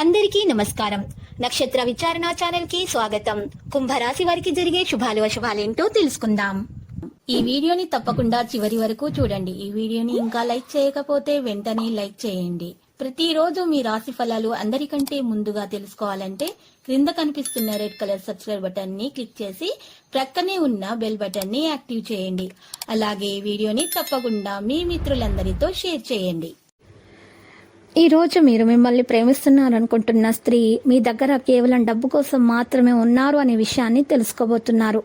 అందరికీ నమస్కారం. నక్షత్ర విచారణ ఛానల్ కి స్వాగతం. కుంభరాశి వారికి జరిగే శుభాలు అశుభాలేంటో తెలుసుకుందాం. ఈ వీడియోని తప్పకుండా చివరి వరకు చూడండి. ఈ వీడియోని ఇంకా లైక్ చేయకపోతే వెంటనే లైక్ చేయండి. ప్రతిరోజు మీ రాశి ఫలాలు అందరికంటే ముందుగా తెలుసుకోవాలంటే క్రింద కనిపిస్తున్న రెడ్ కలర్ సబ్స్క్రైబ్ బటన్ ని క్లిక్ చేసి ప్రక్కనే ఉన్న బెల్ బటన్ ని యాక్టివ్ చేయండి. అలాగే ఈ వీడియోని తప్పకుండా మీ మిత్రులందరితో షేర్ చేయండి. ఈ రోజు మీరు మిమ్మల్ని ప్రేమిస్తున్నారనుకుంటున్న స్త్రీ మీ దగ్గర కేవలం డబ్బు కోసం మాత్రమే ఉన్నారు అనే విషయాన్ని తెలుసుకోబోతున్నారు.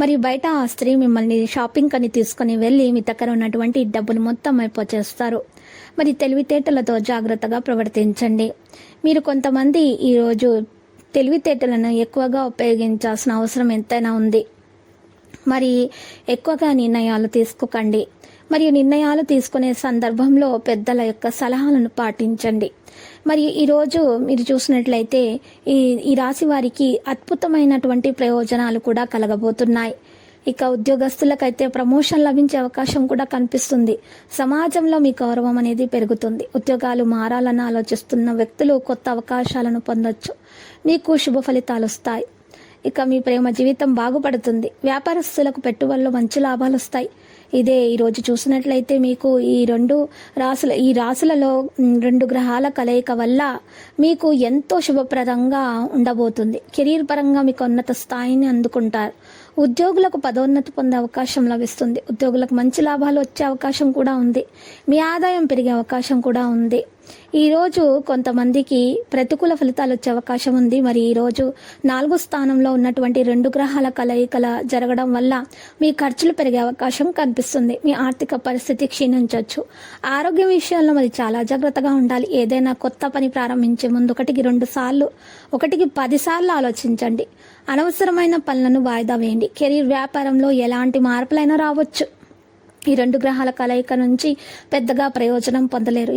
మరి బయట ఆ స్త్రీ మిమ్మల్ని షాపింగ్ అని తీసుకుని వెళ్ళి మీ దగ్గర ఉన్నటువంటి డబ్బును మొత్తం అయిపోచేస్తారు. మరి తెలివితేటలతో జాగ్రత్తగా ప్రవర్తించండి. మీరు కొంతమంది ఈరోజు తెలివితేటలను ఎక్కువగా ఉపయోగించాల్సిన అవసరం ఎంతైనా ఉంది. మరి ఎక్కువగా నిర్ణయాలు తీసుకోకండి. మరియు నిర్ణయాలు తీసుకునే సందర్భంలో పెద్దల యొక్క సలహాలను పాటించండి. మరియు ఈరోజు మీరు చూసినట్లయితే ఈ రాశి వారికి అద్భుతమైనటువంటి ప్రయోజనాలు కూడా కలగబోతున్నాయి. ఇక ఉద్యోగస్తులకైతే ప్రమోషన్ లభించే అవకాశం కూడా కనిపిస్తుంది. సమాజంలో మీ గౌరవం అనేది పెరుగుతుంది. ఉద్యోగాలు మారాలని ఆలోచిస్తున్న వ్యక్తులు కొత్త అవకాశాలను పొందొచ్చు. మీకు శుభ ఫలితాలు వస్తాయి. ఇక మీ ప్రేమ జీవితం బాగుపడుతుంది. వ్యాపారస్తులకు పెట్టుబడులు మంచి లాభాలు వస్తాయి. ఇదే ఈరోజు చూసినట్లయితే మీకు ఈ రాశులలో 2 గ్రహాల కలయిక వల్ల మీకు ఎంతో శుభప్రదంగా ఉండబోతుంది. కెరీర్ పరంగా మీకు ఉన్నత స్థాయిని అందుకుంటారు. ఉద్యోగులకు పదోన్నతి పొందే అవకాశం లభిస్తుంది. ఉద్యోగులకు మంచి లాభాలు వచ్చే అవకాశం కూడా ఉంది. మీ ఆదాయం పెరిగే అవకాశం కూడా ఉంది. ఈరోజు కొంతమందికి ప్రతికూల ఫలితాలు వచ్చే అవకాశం ఉంది. మరి ఈరోజు 4వ స్థానంలో ఉన్నటువంటి 2 గ్రహాల కలయికల జరగడం వల్ల మీ ఖర్చులు పెరిగే అవకాశం కనిపిస్తుంది. మీ ఆర్థిక పరిస్థితి క్షీణించవచ్చు. ఆరోగ్య విషయంలో మరి చాలా జాగ్రత్తగా ఉండాలి. ఏదైనా కొత్త పని ప్రారంభించే ముందు 1కి 10 సార్లు ఆలోచించండి. అనవసరమైన పనులను వాయిదా వేయండి. కెరీర్ వ్యాపారంలో ఎలాంటి మార్పులైనా రావచ్చు. ఈ 2 గ్రహాల కలయిక నుంచి పెద్దగా ప్రయోజనం పొందలేరు.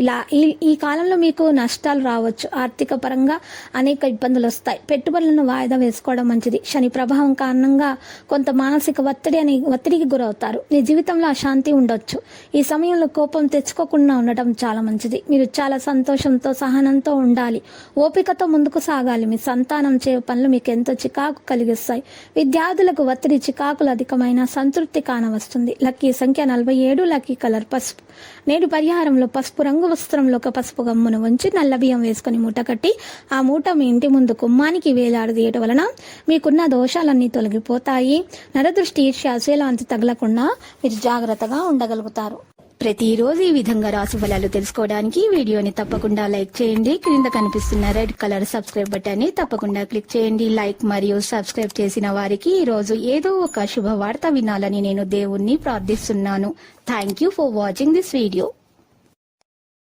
ఈ కాలంలో మీకు నష్టాలు రావచ్చు. ఆర్థిక పరంగా అనేక ఇబ్బందులు వస్తాయి. పెట్టుబడులను వాయిదా వేసుకోవడం మంచిది. శని ప్రభావం కారణంగా కొంత మానసిక ఒత్తిడికి గురవుతారు. మీ జీవితంలో అశాంతి ఉండొచ్చు. ఈ సమయంలో కోపం తెచ్చుకోకుండా ఉండటం చాలా మంచిది. మీరు చాలా సంతోషంతో సహనంతో ఉండాలి. ఓపికతో ముందుకు సాగాలి. మీ సంతానం చే పనులు మీకు ఎంతో చికాకు కలిగిస్తాయి. విద్యార్థులకు ఒత్తిడి చికాకులు అధికమైన సంతృప్తి కానవస్తుంది. లక్కీ సంఖ్య 47. లక్కీ కలర్ పసుపు. నేడు పరిహారంలో పసుపు రంగు వస్త్రంలో ఒక పసుపు గమ్మును ఉంచి నల్ల బియ్యం వేసుకుని మూట కట్టి ఆ మూట మీ ఇంటి ముందు గుమ్మానికి వేలాడదీయటం వలన మీకున్న దోషాలన్నీ తొలగిపోతాయి. నరదృష్టి అశేలాంతి తగలకుండా మీరు జాగ్రత్తగా ఉండగలుగుతారు. ప్రతిరోజు ఈ విధంగా రాశి ఫలాలు తెలుసుకోవడానికి వీడియోని తప్పకుండా లైక్ చేయండి. క్రింద కనిపిస్తున్న రెడ్ కలర్ సబ్స్క్రైబ్ బటన్ ని తప్పకుండా క్లిక్ చేయండి. లైక్ మరియు సబ్స్క్రైబ్ చేసిన వారికి ఈ రోజు ఏదో ఒక శుభవార్త వినాలని నేను దేవుణ్ణి ప్రార్థిస్తున్నాను. Thank you for watching this video.